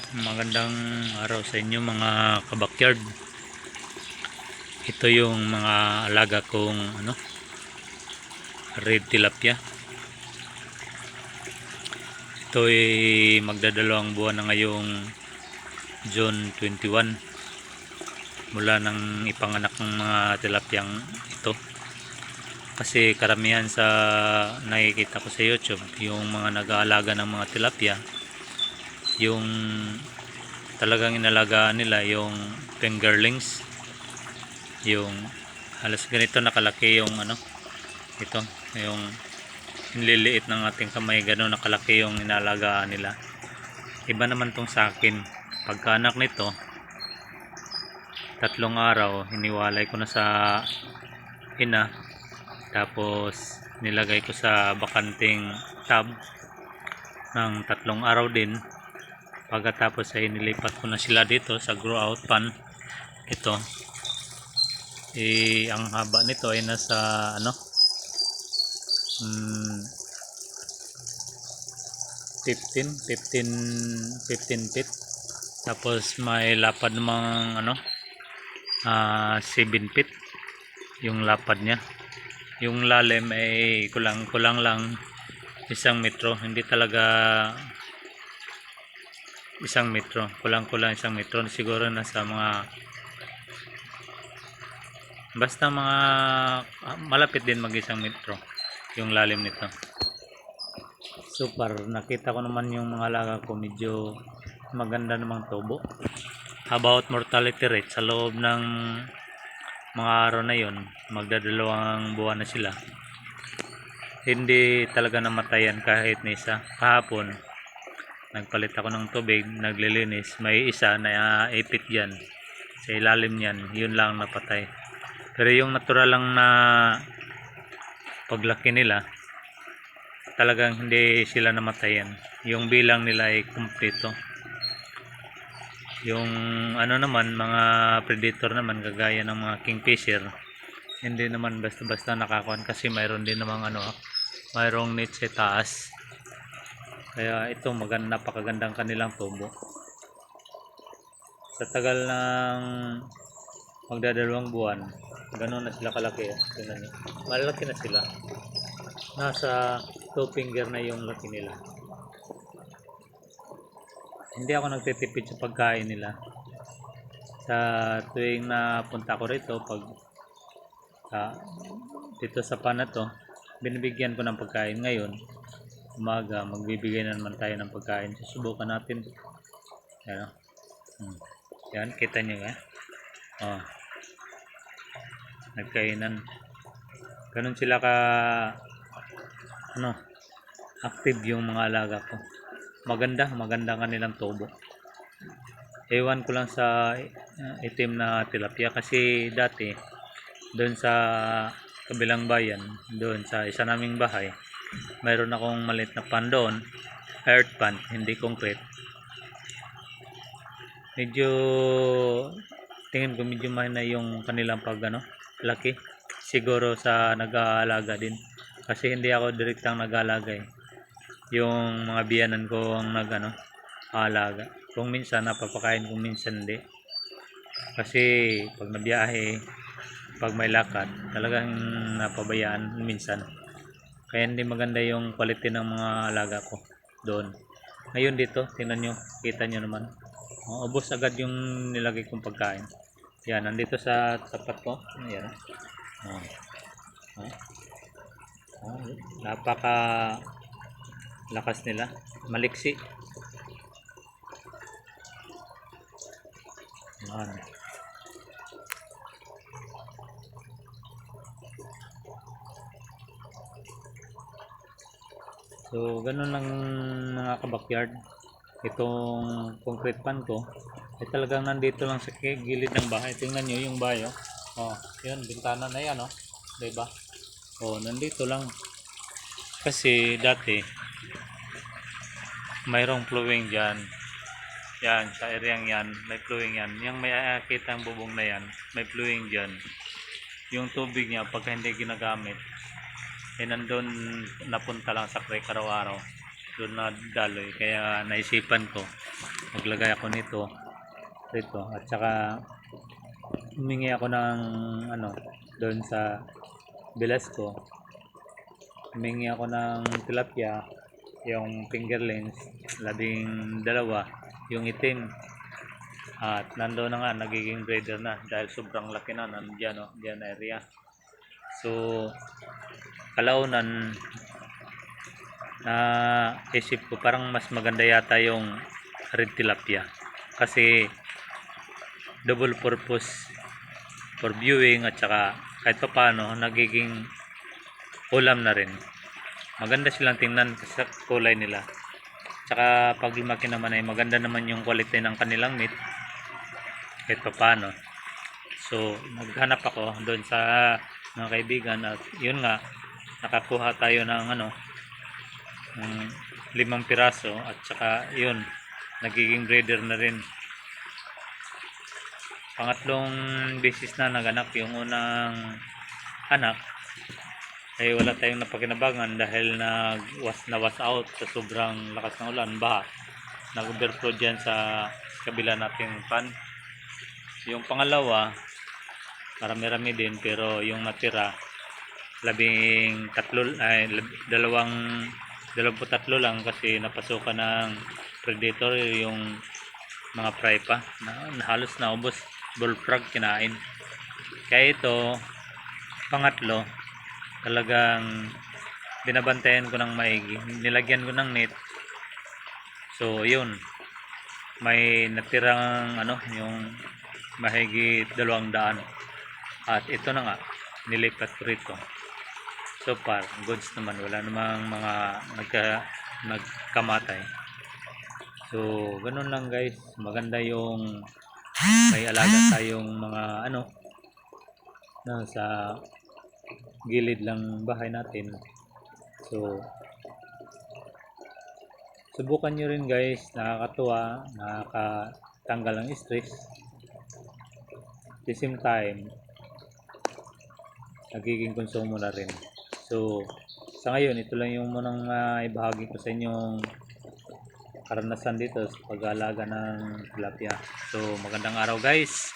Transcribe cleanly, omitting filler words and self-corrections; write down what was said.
Magandang araw sa inyo mga kabakyard. Ito yung mga alaga kong red tilapia. Ito ay magdadalawang buwan na ngayong June 21 mula nang ipanganak ng mga tilapyang ito. Kasi karamihan sa nakikita ko sa YouTube, yung mga nag-aalaga ng mga tilapia, yung talagang inalagaan nila yung fingerlings, yung halos ganito nakalaki yung ito, yung nililiit ng ating kamay, gano'n nakalaki yung inalagaan nila. Iba naman tong sa akin. Pagkaanak nito, 3 araw hiniwalay ko na sa ina, tapos nilagay ko sa bakanting tub ng 3 araw din. Pagkatapos ay nilipat ko na sila dito sa grow out pan. Ito ang haba nito ay nasa 15 feet. Tapos may lapad namang 7 feet yung lapad niya. Yung lalim ay kulang lang 1 metro. Hindi talaga 1 metro, kulang 1 metro, siguro nasa mga basta mga malapit din mag 1 metro yung lalim nito. Super, nakita ko naman yung mga alaga ko, medyo maganda namang tubo. About mortality rate, sa loob ng mga araw na yon, magdadalawang buwan na sila, hindi talaga namatayan kahit na isa. Kahapon nagpalit ako ng tubig, naglilinis, may isa na ipit dyan sa ilalim niyan, yun lang napatay. Pero yung natural lang na paglaki nila, talagang hindi sila namatayan. Yung bilang nila ay kumpleto. Yung naman, mga predator naman kagaya ng mga kingfisher, hindi naman basta-basta nakakuan, kasi mayroon din namang mayroong net sa taas. Kaya ito napakagandang kanilang tubo. Sa tagal ng magdadalawang buwan, gano'n na sila kalaki. Tingnan niyo, malaki na sila. Nasa 2 finger na yung laki nila. Hindi ako nagtitipid sa pagkain nila. Sa tuwing na punta ko rito, pag dito sa pan na to, binibigyan ko ng pagkain. Ngayon umaga, magbibigay na naman tayo ng pagkain. Susubukan natin. Yan, kita nyo nagkainan. Ganun sila ka active yung mga alaga ko. Maganda kanilang tubo. Ewan ko lang sa itim na tilapia, kasi dati doon sa kabilang bayan, doon sa isa naming bahay, mayroon akong maliit na pan doon, earth pan, hindi concrete. Medyo tingin ko medyo mahina yung kanilang laki. Siguro sa nag-aalaga din, kasi hindi ako direktang nag-aalaga yung mga biyanan ko ang alaga. Kung minsan napapakain, kung minsan hindi, kasi pag nabiyahe, pag may lakad, talagang napabayaan minsan. Kaya hindi maganda yung quality ng mga alaga ko doon. Ngayon dito, tingnan nyo, kita nyo naman, ubos agad yung nilagay kong pagkain. Yan, nandito sa tapat ko. Ayan. Napaka lakas nila, maliksi. Yan. So ganun lang mga kabakyard. Itong concrete pan ko ay talagang nandito lang sa gilid ng bahay. Tingnan nyo yung bahay, yun, bintana na yan, diba? Nandito lang, kasi dati mayroong flowing dyan. Yan, sa areang yan may flowing yan. Yung may akita ang bubong na yan, may flowing dyan. Yung tubig niya pagka hindi ginagamit, nandun napunta lang sa creek araw-araw. doon na daloy. Kaya naisipan ko maglagay ako nito dito, at saka humingi ako ng ano doon sa Velasco, humingi ako ng tilapia, yung fingerlings 12, yung itim, at nandoon na nga, nagiging breeder na dahil sobrang laki na nandiyan, no, diyan area. So kalaunan na isip ko parang mas maganda yata yung red tilapia kasi double purpose for viewing, at saka kahit pa paano nagiging ulam na rin. Maganda silang tingnan sa kulay nila, tsaka pag lumaki naman ay maganda naman yung quality ng kanilang meat kahit pa paano. So naghanap ako doon sa mga kaibigan, at yun nga, nakakuha tayo ng ano, ng 5 piraso, at saka yun, nagiging breeder na rin. Pangatlong beses na naganak. Yung unang anak ay wala tayong napakinabangan dahil nawas out sa sobrang lakas ng ulan, baha, nag-overflow dyan sa kabila nating pan. Yung pangalawa marami-rami din, pero yung natira 13 ay 23 lang kasi napasukan ng predator, yung mga fry pa na halos naubos, bullfrog kinain. Kaya ito, pangatlo, talagang binabantayan ko ng maigi, nilagyan ko ng net. So yun, may natirang ano, yung mahigit 200, at ito na nga, nilipat ko rito. So far goods naman, wala namang mga nagkamatay. So ganun lang guys, maganda yung may alaga tayong mga ano nasa gilid lang bahay natin. So subukan nyo rin guys, nakakatuwa, nakakatanggal ng stress, at the same time nagiging konsumo na rin. So sa ngayon, ito lang yung munang ibahagi ko sa inyong karanasan dito sa pag-aalaga ng tilapia. So magandang araw guys.